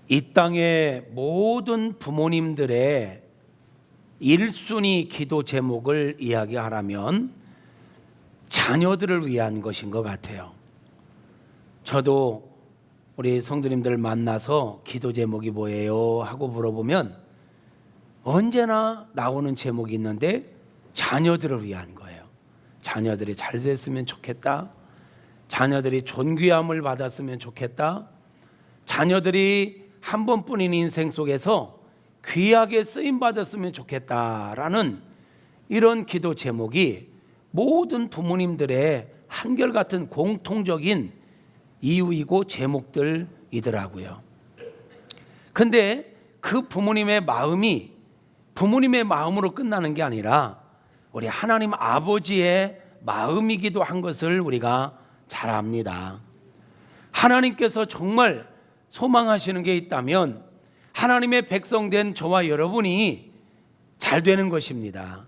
이 땅의 모든 부모님들의 1순위 기도 제목을 이야기하라면 자녀들을 위한 것인 것 같아요. 저도 우리 성도님들 만나서 기도 제목이 뭐예요? 하고 물어보면 언제나 나오는 제목이 있는데 자녀들을 위한 거예요. 자녀들이 잘 됐으면 좋겠다. 자녀들이 존귀함을 받았으면 좋겠다. 자녀들이 한 번뿐인 인생 속에서 귀하게 쓰임받았으면 좋겠다라는 이런 기도 제목이 모든 부모님들의 한결같은 공통적인 이유이고 제목들이더라고요. 근데 그 부모님의 마음이 부모님의 마음으로 끝나는 게 아니라 우리 하나님 아버지의 마음이기도 한 것을 우리가 잘 압니다. 하나님께서 정말 소망하시는 게 있다면 하나님의 백성된 저와 여러분이 잘 되는 것입니다.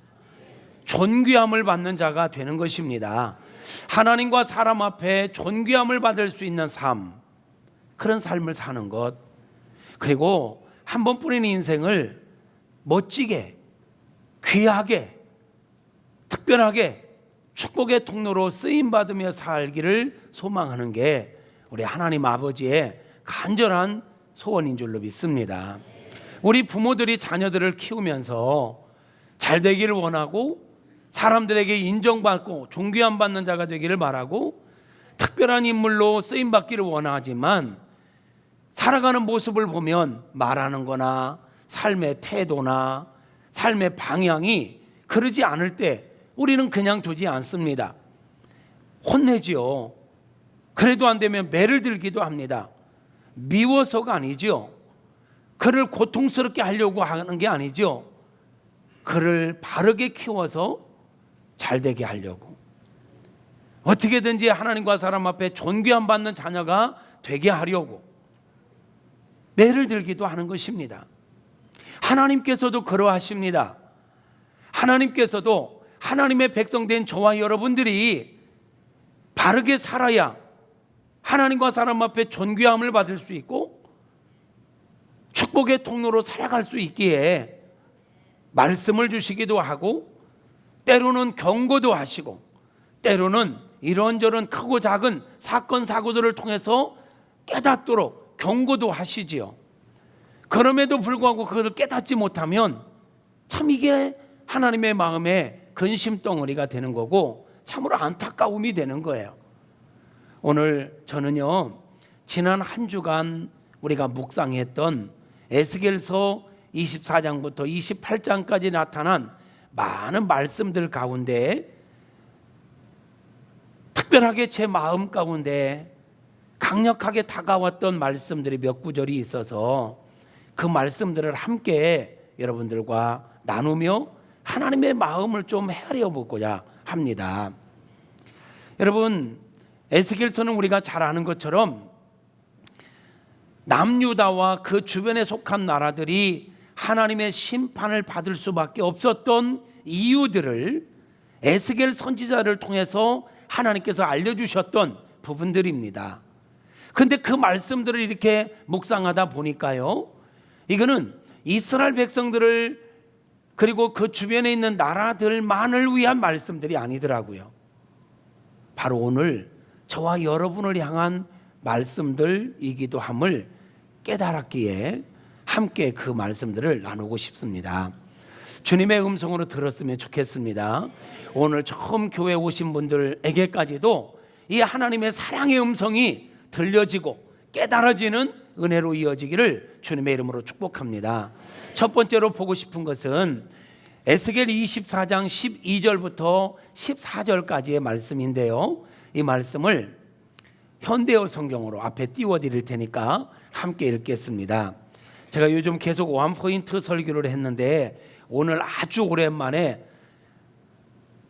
존귀함을 받는 자가 되는 것입니다. 하나님과 사람 앞에 존귀함을 받을 수 있는 삶, 그런 삶을 사는 것, 그리고 한 번뿐인 인생을 멋지게, 귀하게, 특별하게 축복의 통로로 쓰임받으며 살기를 소망하는 게 우리 하나님 아버지의 간절한 소원인 줄로 믿습니다. 우리 부모들이 자녀들을 키우면서 잘 되기를 원하고 사람들에게 인정받고 존귀함 받는 자가 되기를 바라고 특별한 인물로 쓰임받기를 원하지만 살아가는 모습을 보면 말하는 거나 삶의 태도나 삶의 방향이 그러지 않을 때 우리는 그냥 두지 않습니다. 혼내지요. 그래도 안 되면 매를 들기도 합니다. 미워서가 아니죠. 그를 고통스럽게 하려고 하는 게 아니죠. 그를 바르게 키워서 잘 되게 하려고, 어떻게든지 하나님과 사람 앞에 존귀함 받는 자녀가 되게 하려고 매를 들기도 하는 것입니다. 하나님께서도 그러하십니다. 하나님께서도 하나님의 백성된 저와 여러분들이 바르게 살아야 하나님과 사람 앞에 존귀함을 받을 수 있고 축복의 통로로 살아갈 수 있기에 말씀을 주시기도 하고 때로는 경고도 하시고 때로는 이런저런 크고 작은 사건 사고들을 통해서 깨닫도록 경고도 하시지요. 그럼에도 불구하고 그것을 깨닫지 못하면 참 이게 하나님의 마음에 근심덩어리가 되는 거고 참으로 안타까움이 되는 거예요. 오늘 저는요, 지난 한 주간 우리가 묵상했던 에스겔서 24장부터 28장까지 나타난 많은 말씀들 가운데 특별하게 제 마음 가운데 강력하게 다가왔던 말씀들이 몇 구절이 있어서 그 말씀들을 함께 여러분들과 나누며 하나님의 마음을 좀 헤아려 보고자 합니다. 여러분, 에스겔서는 우리가 잘 아는 것처럼 남유다와 그 주변에 속한 나라들이 하나님의 심판을 받을 수밖에 없었던 이유들을 에스겔 선지자를 통해서 하나님께서 알려주셨던 부분들입니다. 그런데 그 말씀들을 이렇게 묵상하다 보니까요, 이거는 이스라엘 백성들을 그리고 그 주변에 있는 나라들만을 위한 말씀들이 아니더라고요. 바로 오늘 저와 여러분을 향한 말씀들이기도 함을 깨달았기에 함께 그 말씀들을 나누고 싶습니다. 주님의 음성으로 들었으면 좋겠습니다. 오늘 처음 교회 오신 분들에게까지도 이 하나님의 사랑의 음성이 들려지고 깨달아지는 은혜로 이어지기를 주님의 이름으로 축복합니다. 첫 번째로 보고 싶은 것은 에스겔 24장 12절부터 14절까지의 말씀인데요, 이 말씀을 현대어 성경으로 앞에 띄워드릴 테니까 함께 읽겠습니다. 제가 요즘 계속 원포인트 설교를 했는데 오늘 아주 오랜만에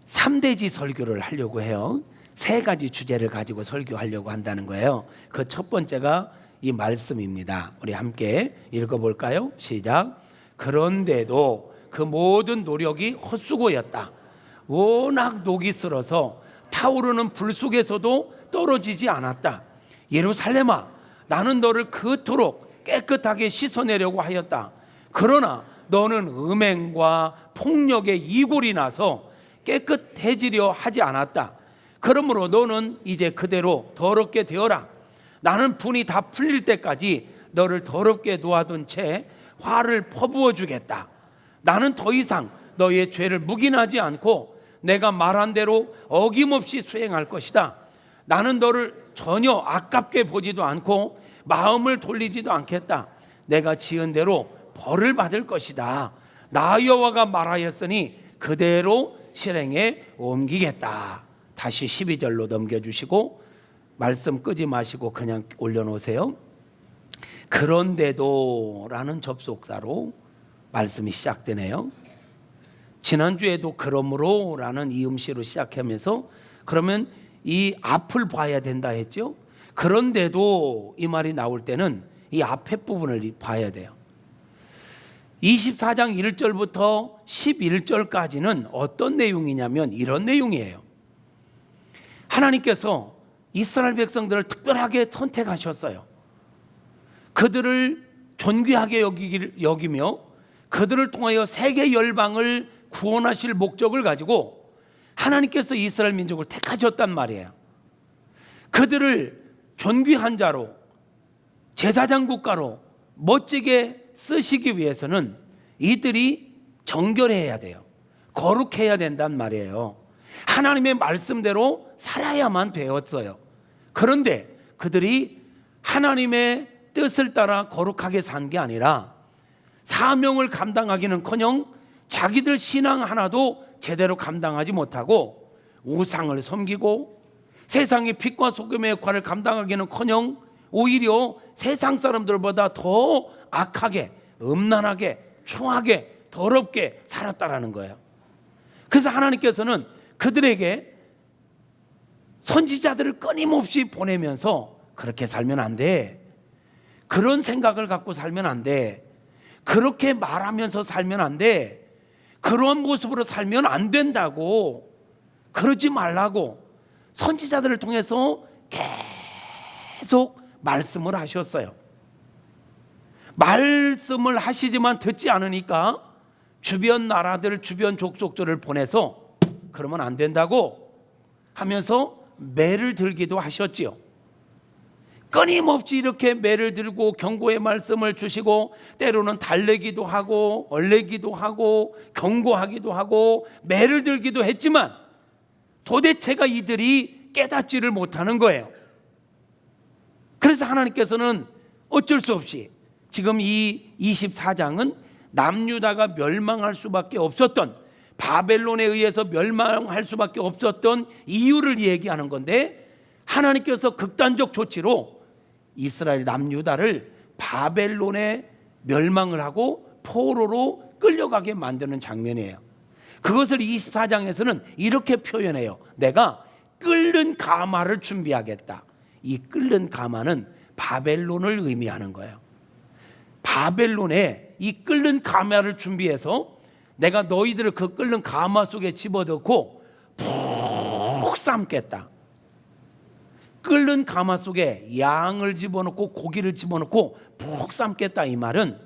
3대지 설교를 하려고 해요. 3가지 주제를 가지고 설교하려고 한다는 거예요. 그 첫 번째가 이 말씀입니다. 우리 함께 읽어볼까요? 시작. 그런데도 그 모든 노력이 헛수고였다. 워낙 녹이 슬어서 타오르는 불 속에서도 떨어지지 않았다. 예루살렘아, 나는 너를 그토록 깨끗하게 씻어내려고 하였다. 그러나 너는 음행과 폭력의 이골이 나서 깨끗해지려 하지 않았다. 그러므로 너는 이제 그대로 더럽게 되어라. 나는 분이 다 풀릴 때까지 너를 더럽게 놓아둔 채 화를 퍼부어 주겠다. 나는 더 이상 너의 죄를 묵인하지 않고 내가 말한 대로 어김없이 수행할 것이다. 나는 너를 전혀 아깝게 보지도 않고 마음을 돌리지도 않겠다. 내가 지은 대로 벌을 받을 것이다. 나 여호와가 말하였으니 그대로 실행에 옮기겠다. 다시 12절로 넘겨주시고 말씀 끄지 마시고 그냥 올려놓으세요. 그런데도 라는 접속사로 말씀이 시작되네요. 지난주에도 그러므로 라는 이음시로 시작하면서 그러면 이 앞을 봐야 된다 했죠. 그런데도 이 말이 나올 때는 이 앞에 부분을 봐야 돼요. 24장 1절부터 11절까지는 어떤 내용이냐면 이런 내용이에요. 하나님께서 이스라엘 백성들을 특별하게 선택하셨어요. 그들을 존귀하게 여기며 그들을 통하여 세계 열방을 구원하실 목적을 가지고 하나님께서 이스라엘 민족을 택하셨단 말이에요. 그들을 존귀한 자로 제사장 국가로 멋지게 쓰시기 위해서는 이들이 정결해야 돼요. 거룩해야 된단 말이에요. 하나님의 말씀대로 살아야만 되었어요. 그런데 그들이 하나님의 뜻을 따라 거룩하게 산 게 아니라 사명을 감당하기는커녕 자기들 신앙 하나도 제대로 감당하지 못하고 우상을 섬기고 세상의 빛과 소금의 역할을 감당하기는커녕 오히려 세상 사람들보다 더 악하게, 음란하게, 추하게, 더럽게 살았다라는 거예요. 그래서 하나님께서는 그들에게 선지자들을 끊임없이 보내면서 그렇게 살면 안 돼. 그런 생각을 갖고 살면 안 돼. 그렇게 말하면서 살면 안 돼. 그런 모습으로 살면 안 된다고. 그러지 말라고 선지자들을 통해서 계속 말씀을 하셨어요. 말씀을 하시지만 듣지 않으니까 주변 나라들, 주변 족속들을 보내서 그러면 안 된다고 하면서 매를 들기도 하셨지요. 끊임없이 이렇게 매를 들고 경고의 말씀을 주시고 때로는 달래기도 하고 얼레기도 하고 경고하기도 하고 매를 들기도 했지만 도대체가 이들이 깨닫지를 못하는 거예요. 그래서 하나님께서는 어쩔 수 없이 지금 이 24장은 남유다가 멸망할 수밖에 없었던, 바벨론에 의해서 멸망할 수밖에 없었던 이유를 얘기하는 건데, 하나님께서 극단적 조치로 이스라엘 남유다를 바벨론에 멸망을 하고 포로로 끌려가게 만드는 장면이에요. 그것을 24장에서는 이렇게 표현해요. 내가 끓는 가마를 준비하겠다. 이 끓는 가마는 바벨론을 의미하는 거예요. 바벨론에 이 끓는 가마를 준비해서 내가 너희들을 그 끓는 가마 속에 집어넣고 푹 삶겠다. 끓는 가마 속에 양을 집어넣고 고기를 집어넣고 푹 삶겠다. 이 말은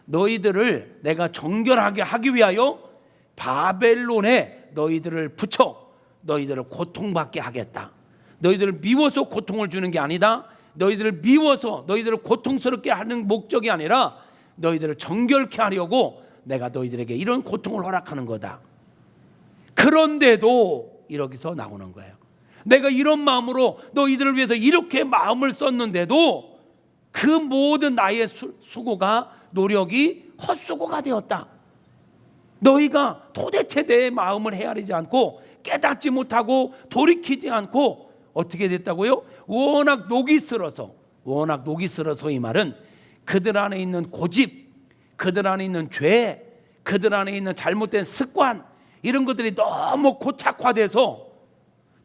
너희들을 내가 정결하게 하기 위하여 바벨론에 너희들을 붙여 너희들을 고통받게 하겠다. 너희들을 미워서 고통을 주는 게 아니다. 너희들을 미워서 너희들을 고통스럽게 하는 목적이 아니라 너희들을 정결케 하려고 내가 너희들에게 이런 고통을 허락하는 거다. 그런데도 이러기서 나오는 거예요. 내가 이런 마음으로 너희들을 위해서 이렇게 마음을 썼는데도 그 모든 나의 수고가, 노력이 헛수고가 되었다. 너희가 도대체 내 마음을 헤아리지 않고 깨닫지 못하고 돌이키지 않고 어떻게 됐다고요? 워낙 녹이 슬어서 이 말은 그들 안에 있는 고집, 그들 안에 있는 죄, 그들 안에 있는 잘못된 습관, 이런 것들이 너무 고착화돼서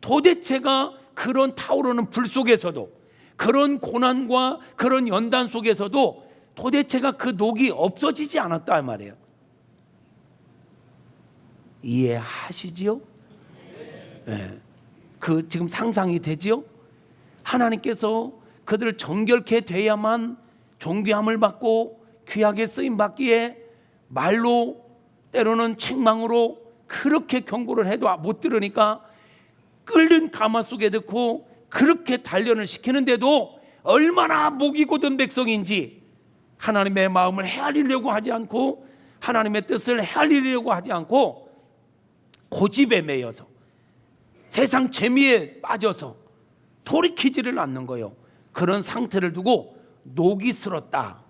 도대체가 그런 타오르는 불 속에서도, 그런 고난과 그런 연단 속에서도 도대체가 그 녹이 없어지지 않았다 말이에요. 이해하시지요? 네. 그 지금 상상이 되지요? 하나님께서 그들을 정결케 돼야만 존귀함을 받고 귀하게 쓰임 받기에 말로 때로는 책망으로 그렇게 경고를 해도 못 들으니까 끓는 가마 속에 넣고 그렇게 단련을 시키는데도 얼마나 목이 곧은 백성인지 하나님의 마음을 헤아리려고 하지 않고 하나님의 뜻을 헤아리려고 하지 않고 고집에 매여서 세상 재미에 빠져서 돌이키지를 않는 거예요. 그런 상태를 두고 녹이 슬었다.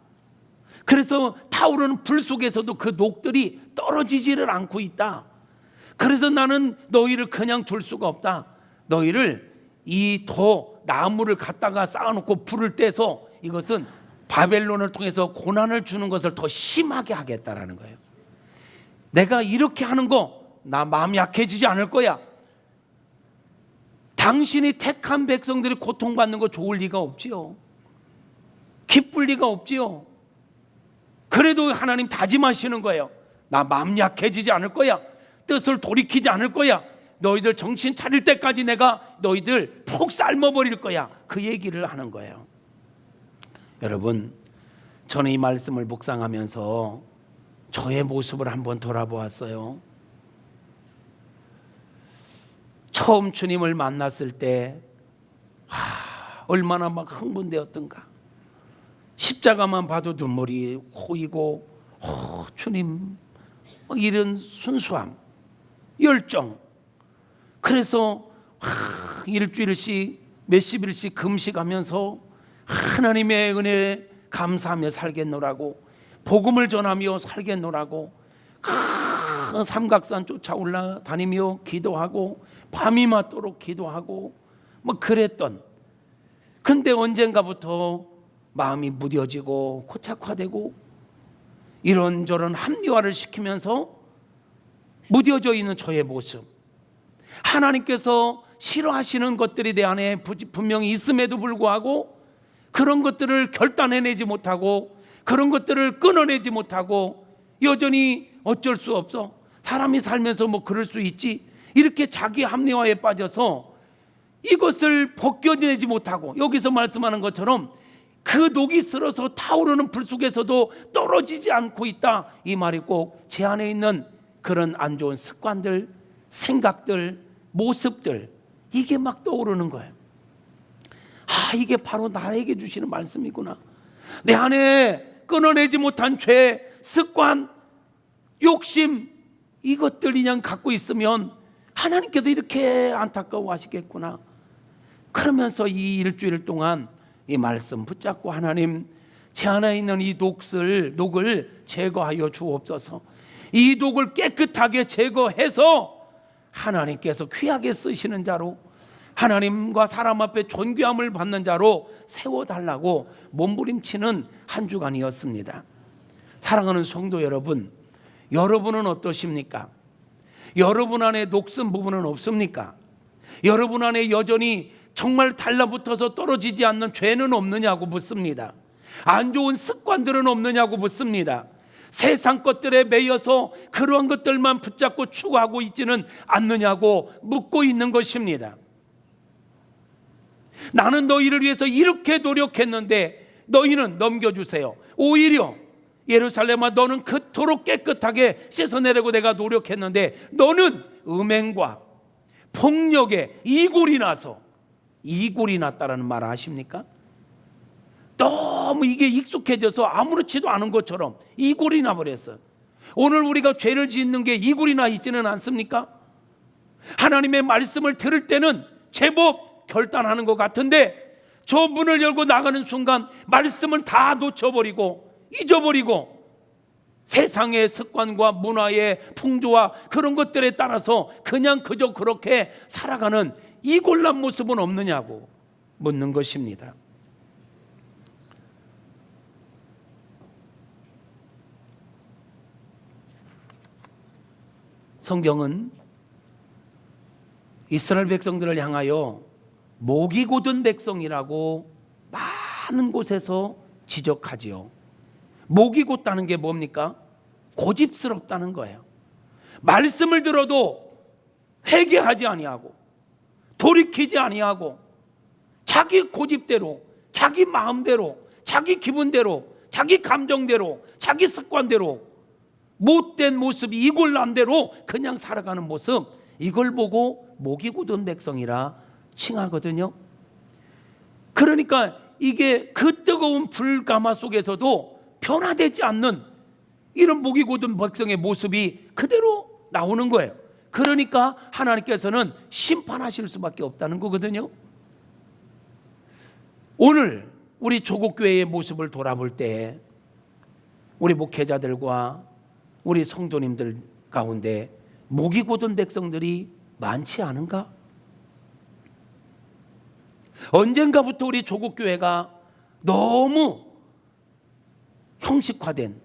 그래서 타오르는 불 속에서도 그 녹들이 떨어지지를 않고 있다. 그래서 나는 너희를 그냥 둘 수가 없다. 너희를 이 더 나무를 갖다가 쌓아놓고 불을 떼서 이것은 바벨론을 통해서 고난을 주는 것을 더 심하게 하겠다라는 거예요. 내가 이렇게 하는 거 나 마음 약해지지 않을 거야. 당신이 택한 백성들이 고통받는 거 좋을 리가 없지요. 기쁠 리가 없지요. 그래도 하나님 다짐하시는 거예요. 나 마음 약해지지 않을 거야. 뜻을 돌이키지 않을 거야. 너희들 정신 차릴 때까지 내가 너희들 푹 삶아버릴 거야. 그 얘기를 하는 거예요. 여러분, 저는 이 말씀을 묵상하면서 저의 모습을 한번 돌아보았어요. 처음 주님을 만났을 때 얼마나 막 흥분되었던가. 십자가만 봐도 눈물이 고이고 주님, 이런 순수함, 열정. 그래서 일주일씩 몇십일씩 금식하면서 하나님의 은혜에 감사하며 살겠노라고, 복음을 전하며 살겠노라고 삼각산 쫓아 올라다니며 기도하고 밤이 맞도록 기도하고 뭐 그랬던. 근데 언젠가부터 마음이 무뎌지고 고착화되고 이런저런 합리화를 시키면서 무뎌져 있는 저의 모습, 하나님께서 싫어하시는 것들이 내 안에 분명히 있음에도 불구하고 그런 것들을 결단해내지 못하고 그런 것들을 끊어내지 못하고 여전히 어쩔 수 없어, 사람이 살면서 뭐 그럴 수 있지, 이렇게 자기 합리화에 빠져서 이것을 벗겨내지 못하고, 여기서 말씀하는 것처럼 그 녹이 슬어서 타오르는 불 속에서도 떨어지지 않고 있다, 이 말이 꼭 제 안에 있는 그런 안 좋은 습관들, 생각들, 모습들, 이게 막 떠오르는 거예요. 이게 바로 나에게 주시는 말씀이구나. 내 안에 끊어내지 못한 죄, 습관, 욕심, 이것들 그냥 갖고 있으면 하나님께서 이렇게 안타까워하시겠구나. 그러면서 이 일주일 동안 이 말씀 붙잡고, 하나님, 제 안에 있는 이 녹을 제거하여 주옵소서. 이 녹을 깨끗하게 제거해서 하나님께서 귀하게 쓰시는 자로, 하나님과 사람 앞에 존귀함을 받는 자로 세워달라고 몸부림치는 한 주간이었습니다. 사랑하는 성도 여러분, 여러분은 어떠십니까? 여러분 안에 녹슨 부분은 없습니까? 여러분 안에 여전히 정말 달라붙어서 떨어지지 않는 죄는 없느냐고 묻습니다. 안 좋은 습관들은 없느냐고 묻습니다. 세상 것들에 매여서 그러한 것들만 붙잡고 추구하고 있지는 않느냐고 묻고 있는 것입니다. 나는 너희를 위해서 이렇게 노력했는데 너희는 넘겨주세요. 오히려 예루살렘아, 너는 그토록 깨끗하게 씻어내려고 내가 노력했는데 너는 음행과 폭력에 이골이 났다라는 말 아십니까? 너무 이게 익숙해져서 아무렇지도 않은 것처럼 이골이 나버렸어요. 오늘 우리가 죄를 짓는 게 이골이 나 있지는 않습니까? 하나님의 말씀을 들을 때는 제법 결단하는 것 같은데 저 문을 열고 나가는 순간 말씀을 다 놓쳐버리고 잊어버리고 세상의 습관과 문화의 풍조와 그런 것들에 따라서 그냥 그저 그렇게 살아가는 이골난 모습은 없느냐고 묻는 것입니다. 성경은 이스라엘 백성들을 향하여 목이 곧은 백성이라고 많은 곳에서 지적하지요. 목이 곧다는 게 뭡니까? 고집스럽다는 거예요. 말씀을 들어도 회개하지 아니하고 돌이키지 아니하고 자기 고집대로, 자기 마음대로, 자기 기분대로, 자기 감정대로, 자기 습관대로 못된 모습, 이골남대로 그냥 살아가는 모습, 이걸 보고 목이 굳은 백성이라 칭하거든요. 그러니까 이게 그 뜨거운 불가마 속에서도 변화되지 않는 이런 목이 굳은 백성의 모습이 그대로 나오는 거예요. 그러니까 하나님께서는 심판하실 수밖에 없다는 거거든요. 오늘 우리 조국교회의 모습을 돌아볼 때 우리 목회자들과 우리 성도님들 가운데 목이 굳은 백성들이 많지 않은가? 언젠가부터 우리 조국교회가 너무 형식화된,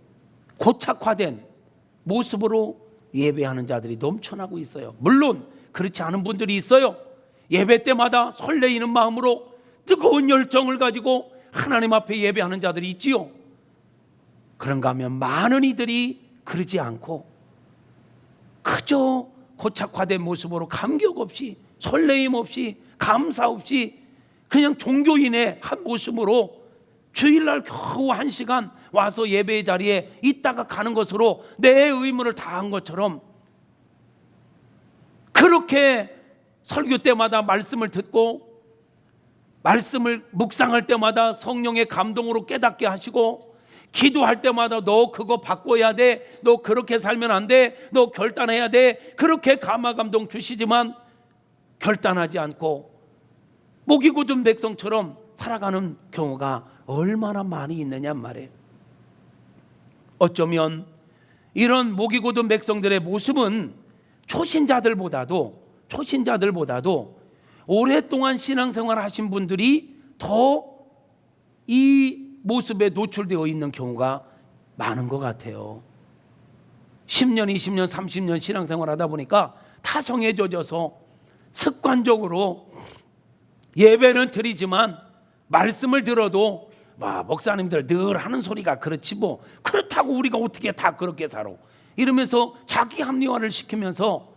고착화된 모습으로 예배하는 자들이 넘쳐나고 있어요. 물론 그렇지 않은 분들이 있어요. 예배 때마다 설레이는 마음으로 뜨거운 열정을 가지고 하나님 앞에 예배하는 자들이 있지요. 그런가 하면 많은 이들이 그러지 않고 그저 고착화된 모습으로 감격 없이, 설레임 없이, 감사 없이 그냥 종교인의 한 모습으로 주일날 겨우 1시간 와서 예배의 자리에 있다가 가는 것으로 내 의무를 다한 것처럼, 그렇게 설교 때마다 말씀을 듣고 말씀을 묵상할 때마다 성령의 감동으로 깨닫게 하시고, 기도할 때마다 너 그거 바꿔야 돼, 너 그렇게 살면 안 돼, 너 결단해야 돼, 그렇게 감화 감동 주시지만 결단하지 않고 목이 굳은 백성처럼 살아가는 경우가 얼마나 많이 있느냐 말이에요. 어쩌면 이런 목이 굳은 백성들의 모습은 초신자들보다도 오랫동안 신앙생활을 하신 분들이 더 이 모습에 노출되어 있는 경우가 많은 것 같아요. 10년, 20년, 30년 신앙생활 하다 보니까 타성에 젖어서 습관적으로 예배는 드리지만 말씀을 들어도 목사님들 늘 하는 소리가 그렇지 뭐 그렇다고 우리가 어떻게 다 그렇게 살아, 이러면서 자기 합리화를 시키면서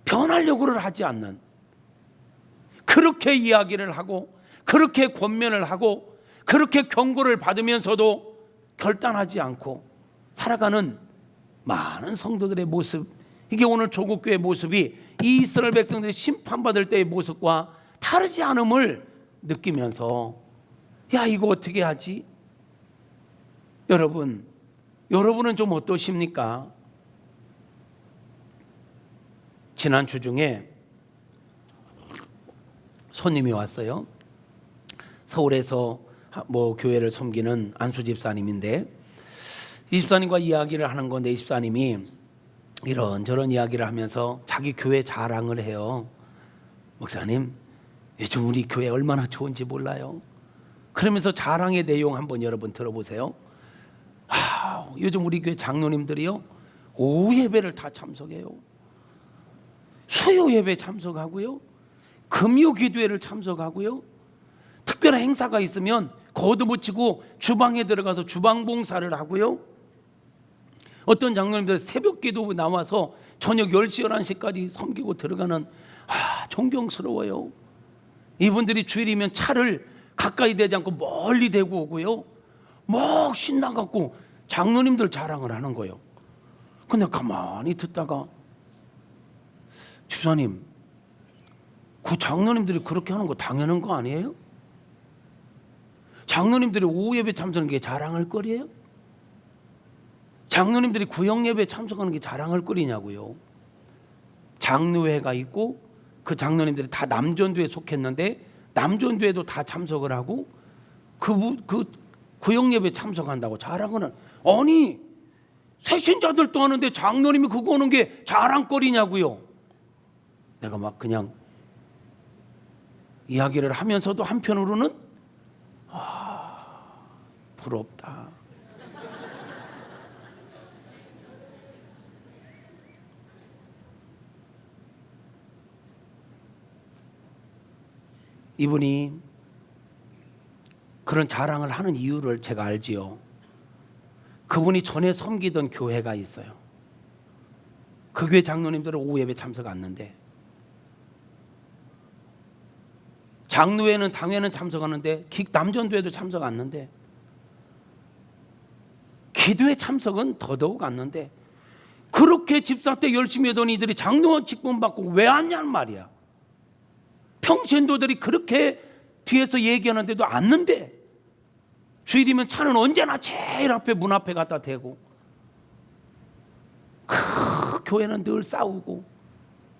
변하려고를 하지 않는, 그렇게 이야기를 하고 그렇게 권면을 하고 그렇게 경고를 받으면서도 결단하지 않고 살아가는 많은 성도들의 모습, 이게 오늘 조국교회의 모습이 이 이스라엘 백성들이 심판받을 때의 모습과 다르지 않음을 느끼면서 야, 이거 어떻게 하지? 여러분은 좀 어떠십니까? 지난 주 중에 손님이 왔어요. 서울에서 교회를 섬기는 안수 집사님인데, 이 집사님과 이야기를 하는 건데, 이 집사님이 이런저런 이야기를 하면서 자기 교회 자랑을 해요. 목사님, 요즘 우리 교회 얼마나 좋은지 몰라요. 그러면서 자랑의 내용 한번 여러분 들어보세요. 요즘 우리 교회 장로님들이요, 오후 예배를 다 참석해요. 수요 예배 참석하고요, 금요 기도회를 참석하고요, 특별한 행사가 있으면 거두붙이고 주방에 들어가서 주방 봉사를 하고요, 어떤 장로님들 새벽 기도 나와서 저녁 10시 11시까지 섬기고 들어가는, 존경스러워요. 이분들이 주일이면 차를 가까이 대지 않고 멀리 대고 오고요, 막 신나갖고 장로님들 자랑을 하는 거예요. 근데 가만히 듣다가, 집사님, 그 장로님들이 그렇게 하는 거 당연한 거 아니에요? 장로님들이 오후 예배 참석하는 게 자랑할 거리예요? 장로님들이 구역 예배에 참석하는 게 자랑할 거리냐고요. 장로회가 있고 그 장로님들이 다 남전도에 속했는데 남전도에도 다 참석을 하고 그 구역 예배에 참석한다고 자랑은, 아니 새신자들도 하는데 장로님이 그거 하는 게 자랑거리냐고요. 내가 막 그냥 이야기를 하면서도 한편으로는 부럽다. 이분이 그런 자랑을 하는 이유를 제가 알지요. 그분이 전에 섬기던 교회가 있어요. 그 교회 장로님들은 오후 예배 참석 안 하는데, 장로회는 당회는 참석하는데 남전도에도 참석 안 하는데, 기도의 참석은 더더욱 않는데 그렇게 집사 때 열심히 하던 이들이 장로원 직분 받고 왜 왔냐는 말이야. 평신도들이 그렇게 뒤에서 얘기하는데도 않는데 주일이면 차는 언제나 제일 앞에 문 앞에 갖다 대고 그 교회는 늘 싸우고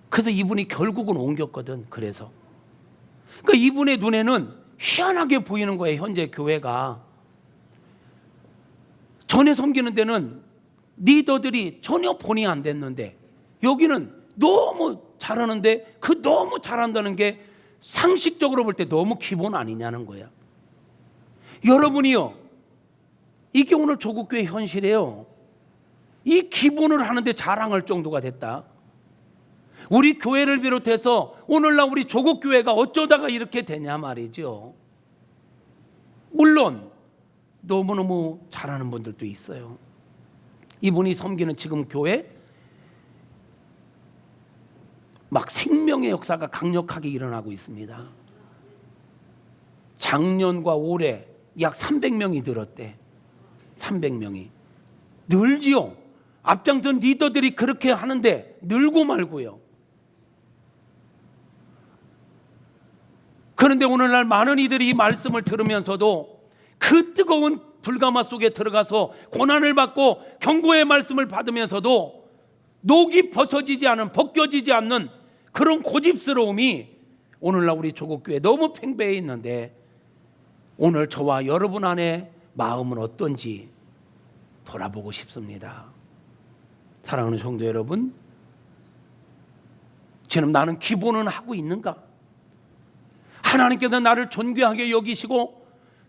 그래서 이분이 결국은 옮겼거든. 그래서 그러니까 이분의 눈에는 희한하게 보이는 거예요. 현재 교회가 전에 섬기는 데는 리더들이 전혀 본의 안 됐는데 여기는 너무 잘하는데 그 너무 잘한다는 게 상식적으로 볼 때 너무 기본 아니냐는 거야. 여러분이요, 이게 오늘 조국교회 현실이에요. 이 기본을 하는데 자랑할 정도가 됐다. 우리 교회를 비롯해서 오늘날 우리 조국교회가 어쩌다가 이렇게 되냐 말이죠. 물론 너무너무 잘하는 분들도 있어요. 이분이 섬기는 지금 교회 막 생명의 역사가 강력하게 일어나고 있습니다. 작년과 올해 약 300명이 늘었대. 300명이 늘지요. 앞장선 리더들이 그렇게 하는데 늘고 말고요. 그런데 오늘날 많은 이들이 이 말씀을 들으면서도 그 뜨거운 불가마 속에 들어가서 고난을 받고 경고의 말씀을 받으면서도 녹이 벗겨지지 않는 그런 고집스러움이 오늘날 우리 조국교회 너무 팽배해 있는데 오늘 저와 여러분 안에 마음은 어떤지 돌아보고 싶습니다. 사랑하는 성도 여러분, 지금 나는 기본은 하고 있는가? 하나님께서 나를 존귀하게 여기시고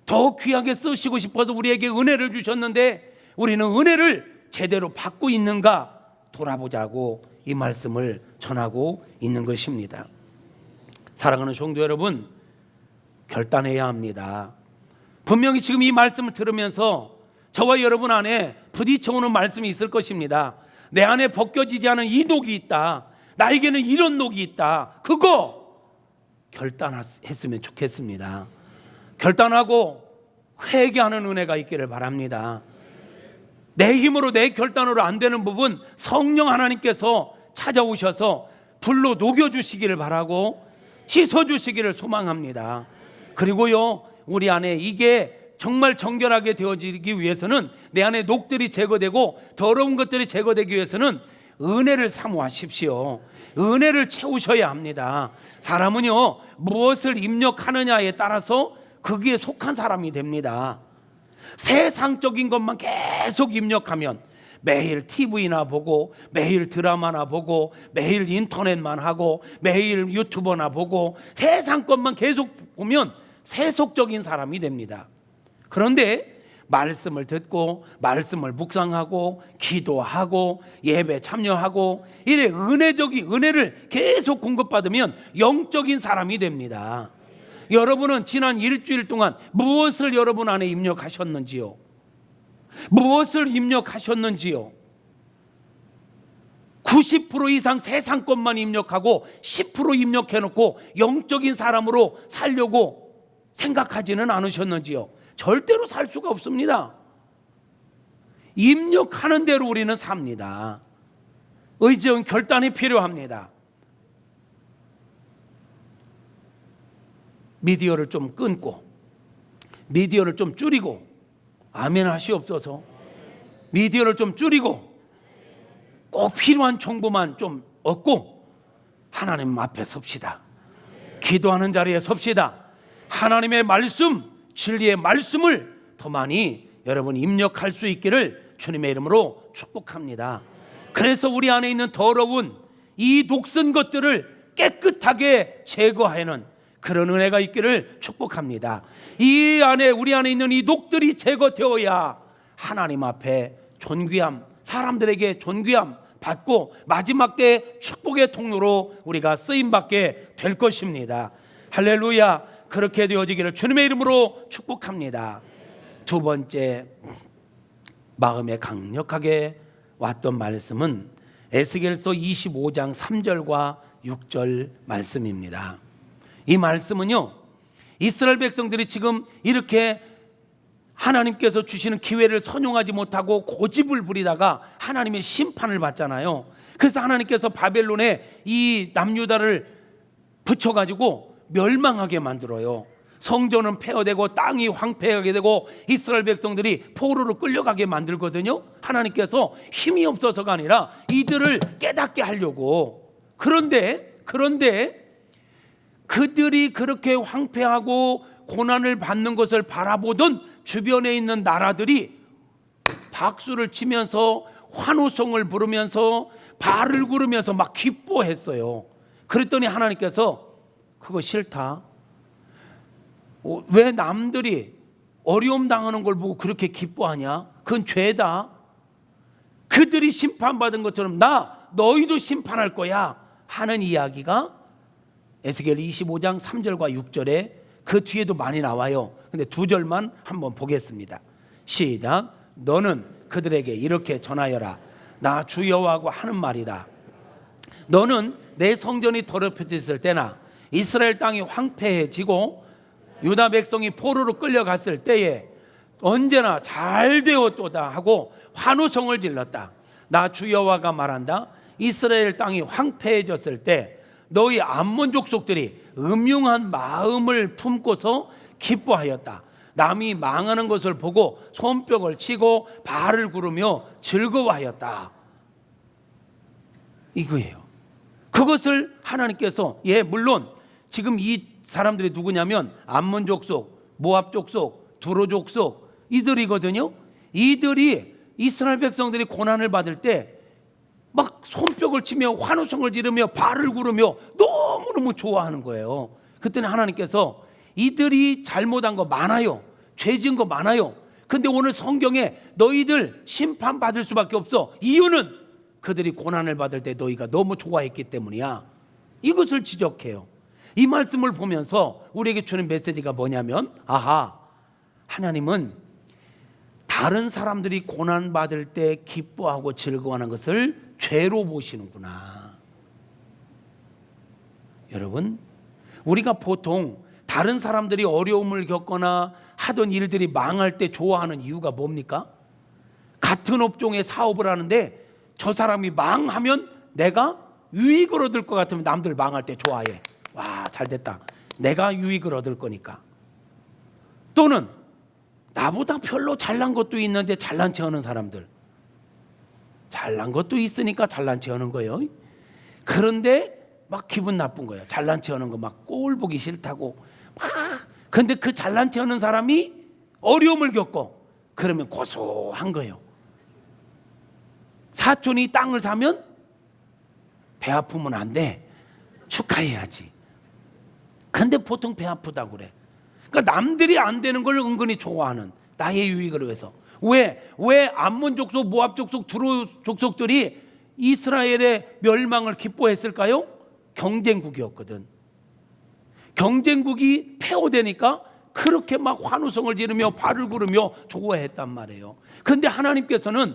더 귀하게 쓰시고 싶어서 우리에게 은혜를 주셨는데 우리는 은혜를 제대로 받고 있는가 돌아보자고 이 말씀을 전하고 있는 것입니다. 사랑하는 성도 여러분, 결단해야 합니다. 분명히 지금 이 말씀을 들으면서 저와 여러분 안에 부딪혀오는 말씀이 있을 것입니다. 내 안에 벗겨지지 않은 이 녹이 있다. 나에게는 이런 녹이 있다. 그거 결단했으면 좋겠습니다. 결단하고 회개하는 은혜가 있기를 바랍니다. 내 힘으로 내 결단으로 안 되는 부분 성령 하나님께서 찾아오셔서 불로 녹여주시기를 바라고 씻어주시기를 소망합니다. 그리고요, 우리 안에 이게 정말 정결하게 되어지기 위해서는 내 안에 녹들이 제거되고 더러운 것들이 제거되기 위해서는 은혜를 사모하십시오. 은혜를 채우셔야 합니다. 사람은요, 무엇을 입력하느냐에 따라서 거기에 속한 사람이 됩니다. 세상적인 것만 계속 입력하면 매일 TV나 보고 매일 드라마나 보고 매일 인터넷만 하고 매일 유튜버나 보고 세상 것만 계속 보면 세속적인 사람이 됩니다. 그런데 말씀을 듣고 말씀을 묵상하고 기도하고 예배 참여하고 이래 은혜를 계속 공급받으면 영적인 사람이 됩니다. 여러분은 지난 일주일 동안 무엇을 여러분 안에 입력하셨는지요? 무엇을 입력하셨는지요? 90% 이상 세상 것만 입력하고 10% 입력해놓고 영적인 사람으로 살려고 생각하지는 않으셨는지요? 절대로 살 수가 없습니다. 입력하는 대로 우리는 삽니다. 의지와 결단이 필요합니다. 미디어를 좀 끊고 미디어를 좀 줄이고 아멘 하시옵소서. 미디어를 좀 줄이고 꼭 필요한 정보만 좀 얻고 하나님 앞에 섭시다. 기도하는 자리에 섭시다. 하나님의 말씀, 진리의 말씀을 더 많이 여러분 입력할 수 있기를 주님의 이름으로 축복합니다. 그래서 우리 안에 있는 더러운 이 녹슨 것들을 깨끗하게 제거하는 그런 은혜가 있기를 축복합니다. 이 안에 우리 안에 있는 이 녹들이 제거되어야 하나님 앞에 존귀함, 사람들에게 존귀함 받고 마지막 때 축복의 통로로 우리가 쓰임받게 될 것입니다. 할렐루야. 그렇게 되어지기를 주님의 이름으로 축복합니다. 두 번째, 마음에 강력하게 왔던 말씀은 에스겔서 25장 3절과 6절 말씀입니다. 이 말씀은요, 이스라엘 백성들이 지금 이렇게 하나님께서 주시는 기회를 선용하지 못하고 고집을 부리다가 하나님의 심판을 받잖아요. 그래서 하나님께서 바벨론에 이 남유다를 붙여가지고 멸망하게 만들어요. 성전은 폐허되고 땅이 황폐하게 되고 이스라엘 백성들이 포로로 끌려가게 만들거든요. 하나님께서 힘이 없어서가 아니라 이들을 깨닫게 하려고. 그런데 그들이 그렇게 황폐하고 고난을 받는 것을 바라보던 주변에 있는 나라들이 박수를 치면서 환호성을 부르면서 발을 구르면서 막 기뻐했어요. 그랬더니 하나님께서 그거 싫다. 왜 남들이 어려움 당하는 걸 보고 그렇게 기뻐하냐? 그건 죄다. 그들이 심판받은 것처럼 너희도 심판할 거야 하는 이야기가 에스겔 25장 3절과 6절에 그 뒤에도 많이 나와요. 근데 2절만 한번 보겠습니다. 시작. 너는 그들에게 이렇게 전하여라. 나 주 여호와가 하는 말이다. 너는 내 성전이 더럽혀졌을 때나 이스라엘 땅이 황폐해지고 유다 백성이 포로로 끌려갔을 때에 언제나 잘 되었도다 하고 환호성을 질렀다. 나 주 여호와가 말한다. 이스라엘 땅이 황폐해졌을 때 너희 암몬 족속들이 음흉한 마음을 품고서 기뻐하였다. 남이 망하는 것을 보고 손뼉을 치고 발을 구르며 즐거워하였다. 이거예요. 그것을 하나님께서 물론 지금 이 사람들이 누구냐면 암몬 족속, 모압 족속, 두로 족속 이들이거든요. 이들이 이스라엘 백성들이 고난을 받을 때 막 손뼉을 치며 환호성을 지르며 발을 구르며 너무너무 좋아하는 거예요. 그때는 하나님께서 이들이 잘못한 거 많아요. 죄 지은 거 많아요. 근데 오늘 성경에 너희들 심판받을 수밖에 없어. 이유는 그들이 고난을 받을 때 너희가 너무 좋아했기 때문이야. 이것을 지적해요. 이 말씀을 보면서 우리에게 주는 메시지가 뭐냐면 하나님은 다른 사람들이 고난받을 때 기뻐하고 즐거워하는 것을 죄로 보시는구나. 여러분, 우리가 보통 다른 사람들이 어려움을 겪거나 하던 일들이 망할 때 좋아하는 이유가 뭡니까? 같은 업종의 사업을 하는데 저 사람이 망하면 내가 유익을 얻을 것 같으면 남들 망할 때 좋아해. 와, 잘됐다. 내가 유익을 얻을 거니까. 또는 나보다 별로 잘난 것도 있는데 잘난 체 하는 사람들, 잘난 것도 있으니까 잘난 체 하는 거예요. 그런데 막 기분 나쁜 거예요. 잘난 체 하는 거 막 꼴 보기 싫다고 막. 근데 그 잘난 체 하는 사람이 어려움을 겪고 그러면 고소한 거예요. 사촌이 땅을 사면 배 아프면 안 돼. 축하해야지. 근데 보통 배 아프다고 그래. 그러니까 남들이 안 되는 걸 은근히 좋아하는, 나의 유익을 위해서. 왜 암몬 족속, 모압 족속, 두로 족속들이 이스라엘의 멸망을 기뻐했을까요? 경쟁국이었거든. 경쟁국이 폐허되니까 그렇게 막 환호성을 지르며 발을 구르며 좋아했단 말이에요. 그런데 하나님께서는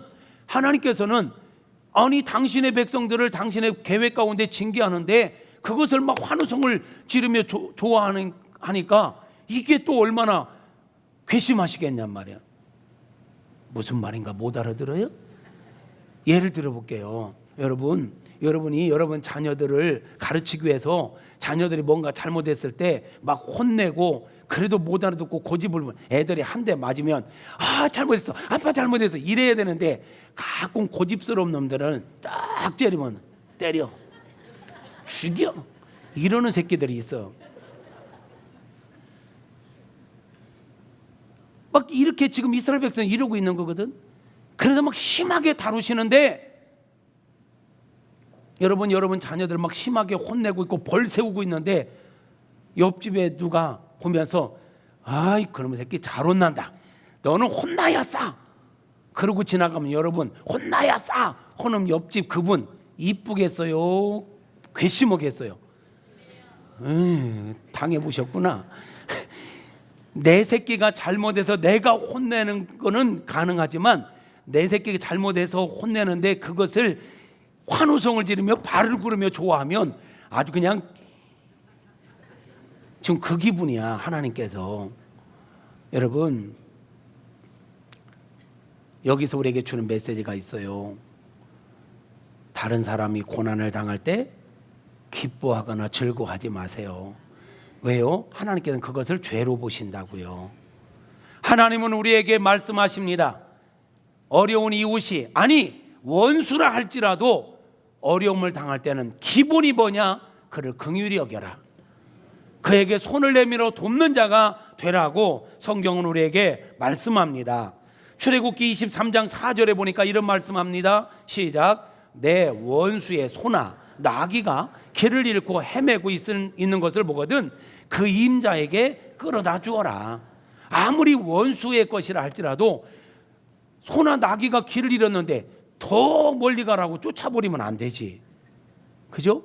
아니 당신의 백성들을 당신의 계획 가운데 징계하는데 그것을 막 환호성을 지르며 좋아하니까 이게 또 얼마나 괘씸하시겠냔 말이야. 무슨 말인가 못 알아들어요? 예를 들어볼게요. 여러분이 여러분 자녀들을 가르치기 위해서 자녀들이 뭔가 잘못했을 때 막 혼내고 그래도 못 알아듣고 고집을 부리면 애들이 한 대 맞으면 잘못했어, 아빠 잘못했어 이래야 되는데 가끔 고집스러운 놈들은 딱 때리면 때려 죽여 이러는 새끼들이 있어. 막 이렇게 지금 이스라엘 백성이 이러고 있는 거거든. 그래서 막 심하게 다루시는데 여러분 자녀들 막 심하게 혼내고 있고 벌 세우고 있는데 옆집에 누가 보면서 아이 그놈의 새끼 잘 혼난다, 너는 혼나야 싸 그러고 지나가면 여러분 혼나야 싸 하는 옆집 그분 이쁘겠어요, 괘씸하겠어요? 당해보셨구나. 내 새끼가 잘못해서 내가 혼내는 거는 가능하지만 내 새끼가 잘못해서 혼내는데 그것을 환호성을 지르며 발을 구르며 좋아하면 아주 그냥 지금 그 기분이야. 하나님께서 여러분 여기서 우리에게 주는 메시지가 있어요. 다른 사람이 고난을 당할 때 기뻐하거나 즐거워하지 마세요. 왜요? 하나님께서는 그것을 죄로 보신다고요. 하나님은 우리에게 말씀하십니다. 어려운 이웃이, 아니 원수라 할지라도 어려움을 당할 때는 기본이 뭐냐? 그를 긍휼히 여겨라. 그에게 손을 내밀어 돕는 자가 되라고 성경은 우리에게 말씀합니다. 출애굽기 23장 4절에 보니까 이런 말씀합니다. 시작. 내 원수의 소나 나귀가 길을 잃고 헤매고 있는 것을 보거든 그 임자에게 끌어다 주어라. 아무리 원수의 것이라 할지라도 소나 나귀가 길을 잃었는데 더 멀리 가라고 쫓아버리면 안 되지. 그죠?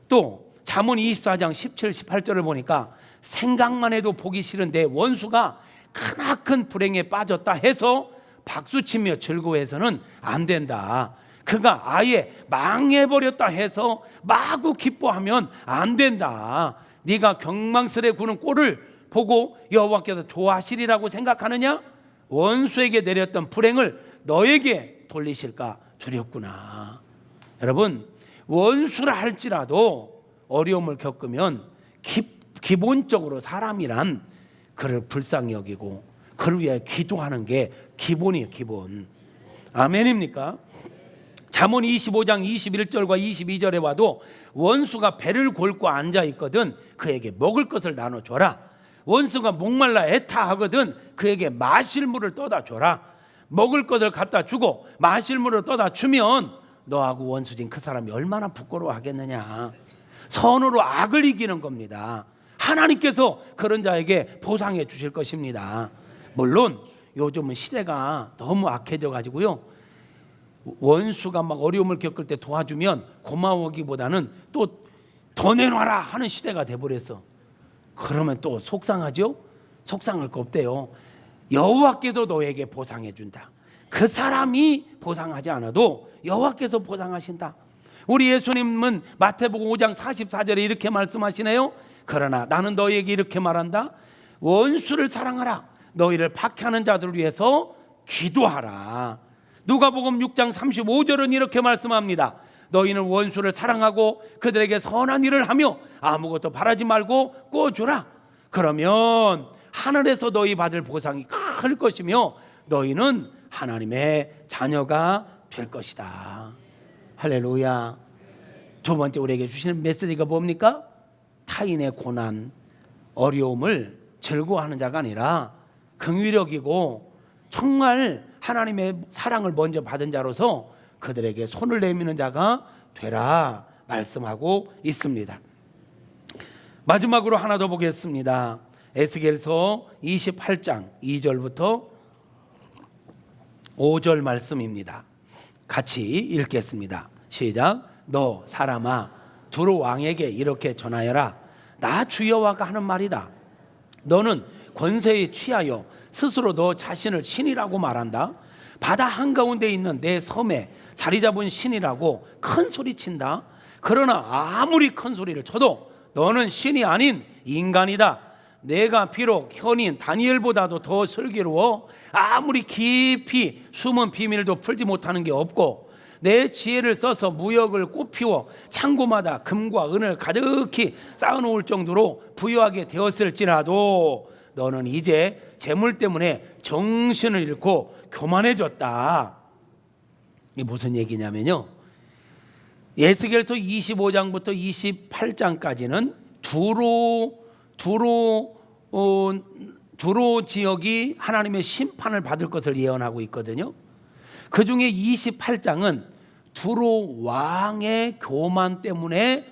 또 잠언 24장 17, 18절을 보니까 생각만 해도 보기 싫은데 원수가 크나큰 불행에 빠졌다 해서 박수치며 즐거워해서는 안 된다. 그가 아예 망해버렸다 해서 마구 기뻐하면 안 된다. 네가 경망스레 구는 꼴을 보고 여호와께서 좋아하시리라고 생각하느냐? 원수에게 내렸던 불행을 너에게 돌리실까 두렵구나. 여러분, 원수라 할지라도 어려움을 겪으면 기본적으로 사람이란 그를 불쌍히 여기고 그를 위해 기도하는 게 기본이에요. 기본. 아멘입니까? 잠언 25장 21절과 22절에 와도 원수가 배를 골고 앉아 있거든 그에게 먹을 것을 나눠줘라. 원수가 목말라 애타하거든 그에게 마실 물을 떠다 줘라. 먹을 것을 갖다 주고 마실 물을 떠다 주면 너하고 원수진 그 사람이 얼마나 부끄러워하겠느냐. 선으로 악을 이기는 겁니다. 하나님께서 그런 자에게 보상해 주실 것입니다. 물론 요즘은 시대가 너무 악해져 가지고요, 원수가 막 어려움을 겪을 때 도와주면 고마워하기보다는 또 더 내놔라 하는 시대가 돼버렸어. 그러면 또 속상하죠? 속상할 거 없대요. 여호와께서 너에게 보상해 준다. 그 사람이 보상하지 않아도 여호와께서 보상하신다. 우리 예수님은 마태복음 5장 44절에 이렇게 말씀하시네요. 그러나 나는 너에게 이렇게 말한다. 원수를 사랑하라. 너희를 박해하는 자들을 위해서 기도하라. 누가복음 6장 35절은 이렇게 말씀합니다. 너희는 원수를 사랑하고 그들에게 선한 일을 하며 아무것도 바라지 말고 꿔주라. 그러면 하늘에서 너희 받을 보상이 클 것이며 너희는 하나님의 자녀가 될 것이다. 할렐루야. 두 번째 우리에게 주시는 메시지가 뭡니까? 타인의 고난, 어려움을 즐거워하는 자가 아니라 긍휼히 여기고 정말 하나님의 사랑을 먼저 받은 자로서 그들에게 손을 내미는 자가 되라 말씀하고 있습니다. 마지막으로 하나 더 보겠습니다. 에스겔서 28장 2절부터 5절 말씀입니다. 같이 읽겠습니다. 시작. 너 사람아 두로 왕에게 이렇게 전하여라. 나 주 여호와가 하는 말이다. 너는 권세에 취하여 스스로 너 자신을 신이라고 말한다. 바다 한가운데 있는 내 섬에 자리 잡은 신이라고 큰 소리친다. 그러나 아무리 큰 소리를 쳐도 너는 신이 아닌 인간이다. 내가 비록 현인 다니엘보다도 더 슬기로워 아무리 깊이 숨은 비밀도 풀지 못하는 게 없고 내 지혜를 써서 무역을 꽃피워 창고마다 금과 은을 가득히 쌓아놓을 정도로 부유하게 되었을지라도 너는 이제 재물 때문에 정신을 잃고 교만해졌다. 이게 무슨 얘기냐면요, 에스겔서 25장부터 28장까지는 두로 지역이 하나님의 심판을 받을 것을 예언하고 있거든요. 그 중에 28장은 두로 왕의 교만 때문에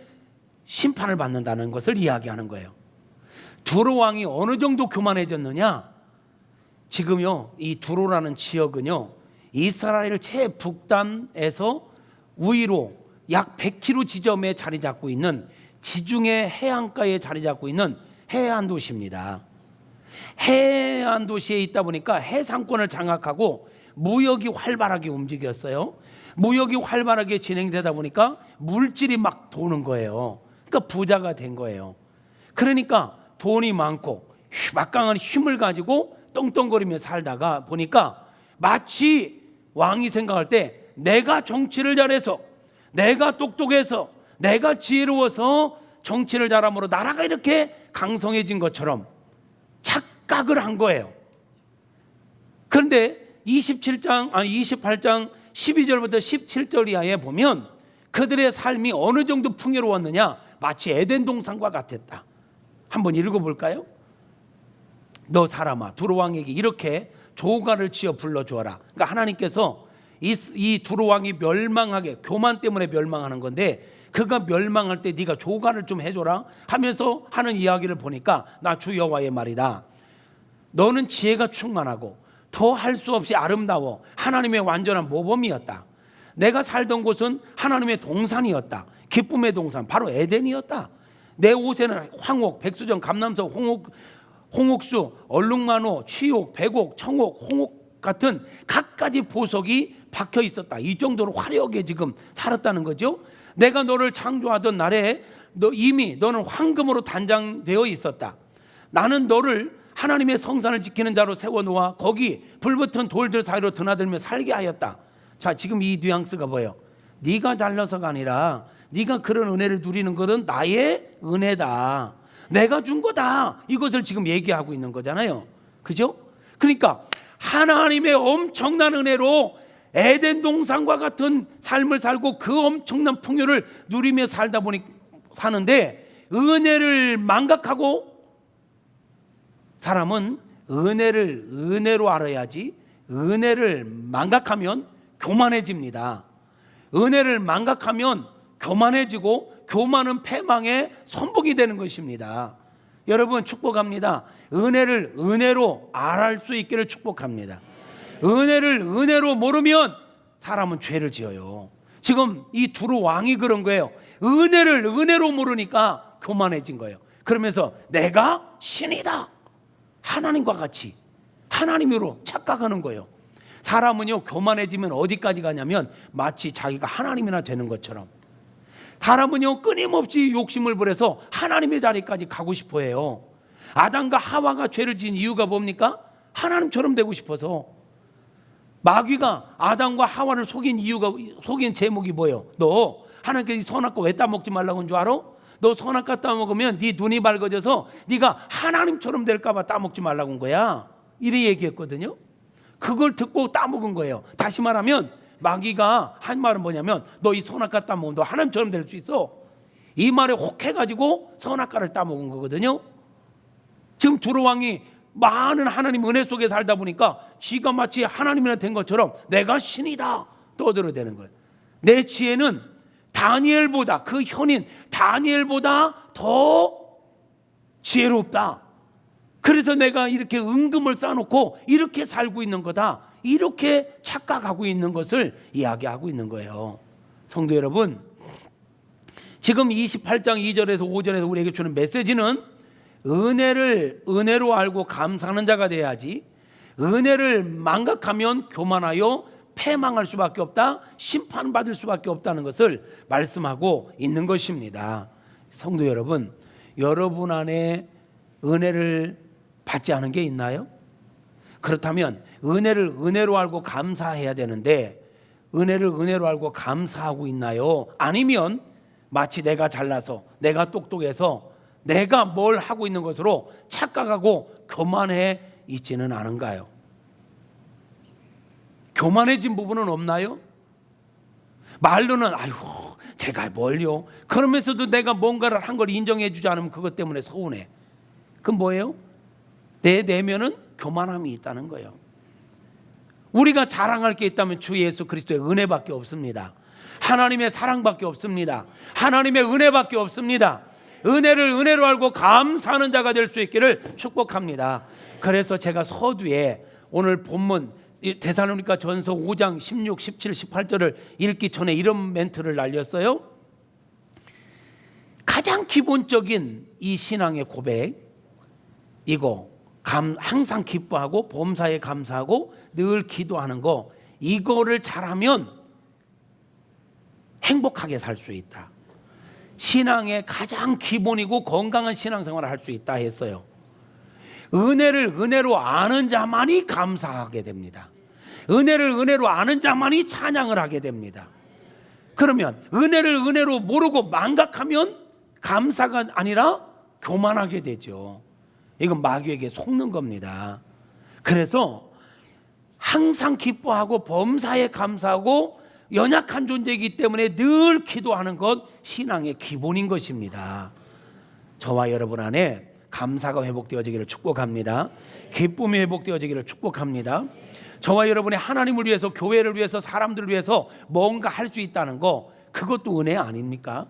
심판을 받는다는 것을 이야기하는 거예요. 두로 왕이 어느 정도 교만해졌느냐? 지금요, 이 두로라는 지역은요, 이스라엘 최북단에서 우위로 약 100km 지점에 자리 잡고 있는 지중해 해안가에 자리 잡고 있는 해안 도시입니다. 해안 도시에 있다 보니까 해상권을 장악하고 무역이 활발하게 움직였어요. 무역이 활발하게 진행되다 보니까 물질이 막 도는 거예요. 그러니까 부자가 된 거예요. 그러니까 돈이 많고 막강한 힘을 가지고 떵떵거리며 살다가 보니까 마치 왕이 생각할 때 내가 정치를 잘해서, 내가 똑똑해서, 내가 지혜로워서 정치를 잘함으로 나라가 이렇게 강성해진 것처럼 착각을 한 거예요. 그런데 28장 12절부터 17절 이하에 보면 그들의 삶이 어느 정도 풍요로웠느냐, 마치 에덴 동산과 같았다. 한번 읽어볼까요? 너 사람아, 두로 왕에게 이렇게 조가를 지어 불러주어라. 그러니까 하나님께서 이 두로 왕이 멸망하게, 교만 때문에 멸망하는 건데, 그가 멸망할 때 네가 조가를 좀 해줘라 하면서 하는 이야기를 보니까, 나 주 여호와의 말이다. 너는 지혜가 충만하고 더 할 수 없이 아름다워 하나님의 완전한 모범이었다. 내가 살던 곳은 하나님의 동산이었다. 기쁨의 동산, 바로 에덴이었다. 내 옷에는 황옥, 백수정, 감람석, 홍옥수, 얼룩만호, 취옥, 백옥, 청옥, 홍옥 같은 갖가지 보석이 박혀 있었다. 이 정도로 화려하게 지금 살았다는 거죠. 내가 너를 창조하던 날에 이미 너는 황금으로 단장되어 있었다. 나는 너를 하나님의 성산을 지키는 자로 세워놓아 거기 불붙은 돌들 사이로 드나들며 살게 하였다. 자, 지금 이 뉘앙스가 뭐예요? 네가 잘나서가 아니라 네가 그런 은혜를 누리는 것은 나의 은혜다. 내가 준 거다. 이것을 지금 얘기하고 있는 거잖아요. 그죠? 그러니까 하나님의 엄청난 은혜로 에덴 동산과 같은 삶을 살고 그 엄청난 풍요를 누리며 살다 보니 사는데, 은혜를 망각하고, 사람은 은혜를 은혜로 알아야지 은혜를 망각하면 교만해집니다. 은혜를 망각하면 교만해지고, 교만은 패망의 선봉이 되는 것입니다. 여러분, 축복합니다. 은혜를 은혜로 알할 수 있기를 축복합니다. 은혜를 은혜로 모르면 사람은 죄를 지어요. 지금 이 두로 왕이 그런 거예요. 은혜를 은혜로 모르니까 교만해진 거예요. 그러면서 내가 신이다, 하나님과 같이 하나님으로 착각하는 거예요. 사람은요, 교만해지면 어디까지 가냐면 마치 자기가 하나님이나 되는 것처럼. 사람은요, 끊임없이 욕심을 부려서 하나님의 자리까지 가고 싶어 해요. 아담과 하와가 죄를 지은 이유가 뭡니까? 하나님처럼 되고 싶어서. 마귀가 아담과 하와를 속인 제목이 뭐예요? 너 하나님께서 선악과 왜 따먹지 말라고 한 줄 알아? 너 선악과 따먹으면 네 눈이 밝아져서 네가 하나님처럼 될까 봐 따먹지 말라고 한 거야. 이래 얘기했거든요. 그걸 듣고 따먹은 거예요. 다시 말하면 마귀가 한 말은 뭐냐면, 너 이 선악과 따먹으면 너 하나님처럼 될 수 있어. 이 말에 혹해가지고 선악과를 따먹은 거거든요. 지금 두로 왕이 많은 하나님 은혜 속에 살다 보니까 지가 마치 하나님이나 된 것처럼 내가 신이다 떠들어대는 거예요. 내 지혜는 다니엘보다, 그 현인 다니엘보다 더 지혜롭다. 그래서 내가 이렇게 은금을 쌓아놓고 이렇게 살고 있는 거다, 이렇게 착각하고 있는 것을 이야기하고 있는 거예요. 성도 여러분, 지금 28장 2절에서 5절에서 우리에게 주는 메시지는 은혜를 은혜로 알고 감사하는 자가 돼야지, 은혜를 망각하면 교만하여 패망할 수밖에 없다, 심판받을 수밖에 없다는 것을 말씀하고 있는 것입니다. 성도 여러분, 여러분 안에 은혜를 받지 않은 게 있나요? 그렇다면 은혜를 은혜로 알고 감사해야 되는데, 은혜를 은혜로 알고 감사하고 있나요? 아니면 마치 내가 잘나서, 내가 똑똑해서, 내가 뭘 하고 있는 것으로 착각하고 교만해 있지는 않은가요? 교만해진 부분은 없나요? 말로는 아유 제가 뭘요? 그러면서도 내가 뭔가를 한 걸 인정해 주지 않으면 그것 때문에 서운해. 그건 뭐예요? 내 내면은 교만함이 있다는 거예요. 우리가 자랑할 게 있다면 주 예수 그리스도의 은혜밖에 없습니다. 하나님의 사랑밖에 없습니다. 하나님의 은혜밖에 없습니다. 은혜를 은혜로 알고 감사하는 자가 될 수 있기를 축복합니다. 그래서 제가 서두에 오늘 본문 데살로니가 전서 5장 16, 17, 18절을 읽기 전에 이런 멘트를 날렸어요. 가장 기본적인 이 신앙의 고백, 이거 항상 기뻐하고 범사에 감사하고 늘 기도하는 거, 이거를 잘하면 행복하게 살 수 있다. 신앙의 가장 기본이고 건강한 신앙생활을 할 수 있다 했어요. 은혜를 은혜로 아는 자만이 감사하게 됩니다. 은혜를 은혜로 아는 자만이 찬양을 하게 됩니다. 그러면 은혜를 은혜로 모르고 망각하면 감사가 아니라 교만하게 되죠. 이건 마귀에게 속는 겁니다. 그래서 항상 기뻐하고 범사에 감사하고 연약한 존재이기 때문에 늘 기도하는 것 신앙의 기본인 것입니다. 저와 여러분 안에 감사가 회복되어지기를 축복합니다. 기쁨이 회복되어지기를 축복합니다. 저와 여러분이 하나님을 위해서, 교회를 위해서, 사람들을 위해서 뭔가 할 수 있다는 거, 그것도 은혜 아닙니까?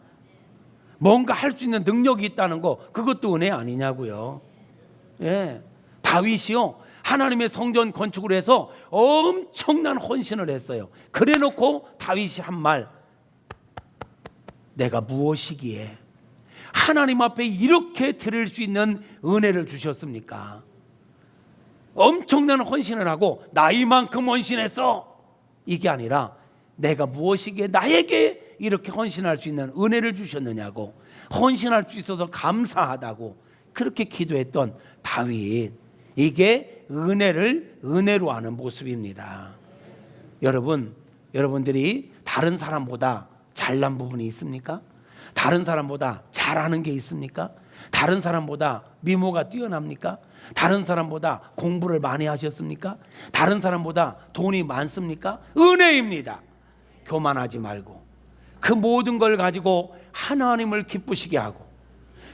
뭔가 할 수 있는 능력이 있다는 거, 그것도 은혜 아니냐고요. 예, 다윗이요, 하나님의 성전 건축을 해서 엄청난 헌신을 했어요. 그래놓고 다윗이 한 말, 내가 무엇이기에 하나님 앞에 이렇게 드릴 수 있는 은혜를 주셨습니까? 엄청난 헌신을 하고 나이만큼 헌신했어, 이게 아니라 내가 무엇이기에 나에게 이렇게 헌신할 수 있는 은혜를 주셨느냐고, 헌신할 수 있어서 감사하다고 그렇게 기도했던 다윗, 이게 은혜를 은혜로 하는 모습입니다. 여러분들이 다른 사람보다 잘난 부분이 있습니까? 다른 사람보다 잘하는 게 있습니까? 다른 사람보다 미모가 뛰어납니까? 다른 사람보다 공부를 많이 하셨습니까? 다른 사람보다 돈이 많습니까? 은혜입니다. 교만하지 말고 그 모든 걸 가지고 하나님을 기쁘시게 하고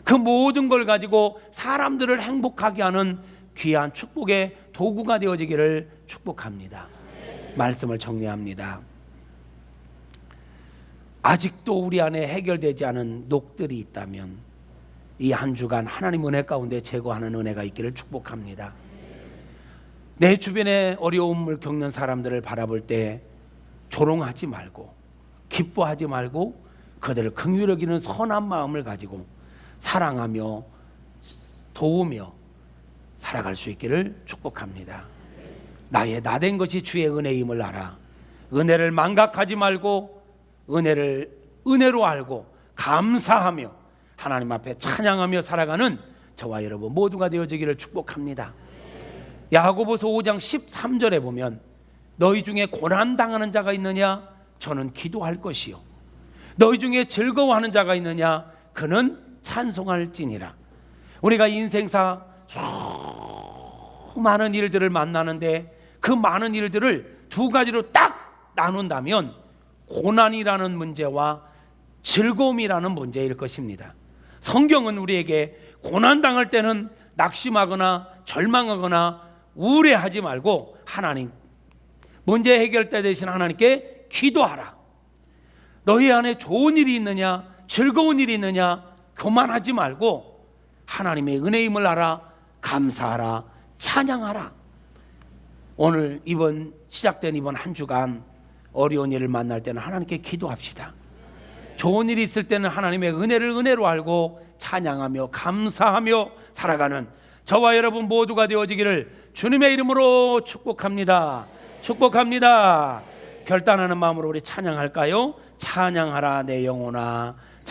그 모든 걸 가지고 사람들을 행복하게 하는 귀한 축복의 도구가 되어지기를 축복합니다. 말씀을 정리합니다. 아직도 우리 안에 해결되지 않은 녹들이 있다면 이 한 주간 하나님 은혜 가운데 제거하는 은혜가 있기를 축복합니다. 내 주변에 어려움을 겪는 사람들을 바라볼 때 조롱하지 말고 기뻐하지 말고 그들을 긍휼히 여기는 선한 마음을 가지고 사랑하며 도우며 살아갈 수 있기를 축복합니다. 나의 나된 것이 주의 은혜임을 알아 은혜를 망각하지 말고 은혜를 은혜로 알고 감사하며 하나님 앞에 찬양하며 살아가는 저와 여러분 모두가 되어지기를 축복합니다. 야고보서 5장 13절에 보면 너희 중에 고난당하는 자가 있느냐? 저는 기도할 것이요. 너희 중에 즐거워하는 자가 있느냐? 그는 찬송할지니라. 우리가 인생사 수많은 일들을 만나는데 그 많은 일들을 두 가지로 딱 나눈다면 고난이라는 문제와 즐거움이라는 문제일 것입니다. 성경은 우리에게 고난당할 때는 낙심하거나 절망하거나 우울해하지 말고 하나님, 문제 해결자 되신 하나님께 기도하라. 너희 안에 좋은 일이 있느냐, 즐거운 일이 있느냐, 교만하지 말고 하나님의 은혜임을 알아, 감사하라, 찬양하라. 오늘 시작된 이번 한 주간 어려운 일을 만날 때는 하나님께 기도합시다. 좋은 일이 있을 때는 하나님의 은혜를 은혜로 알고 찬양하며 감사하며 살아가는 저와 여러분 모두가 되어지기를 주님의 이름으로 축복합니다. 축복합니다. 결단하는 마음으로 우리 찬양할까요? 찬양하라 내 영혼아